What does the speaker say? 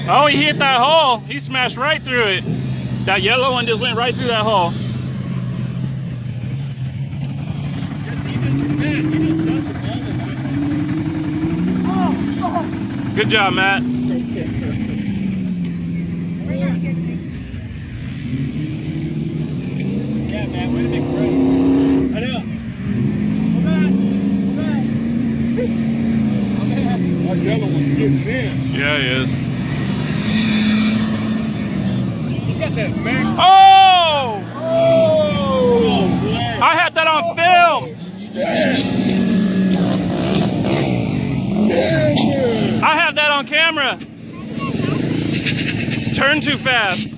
Oh, he hit that hole. He smashed right through it. That yellow one just went right through that hole. Good job, Matt. Yeah, man, way to make room. I know. That yellow one's getting in. Yeah, he is. He's got that back. Oh! Oh! I had that on film. I have that on camera. Turn too fast.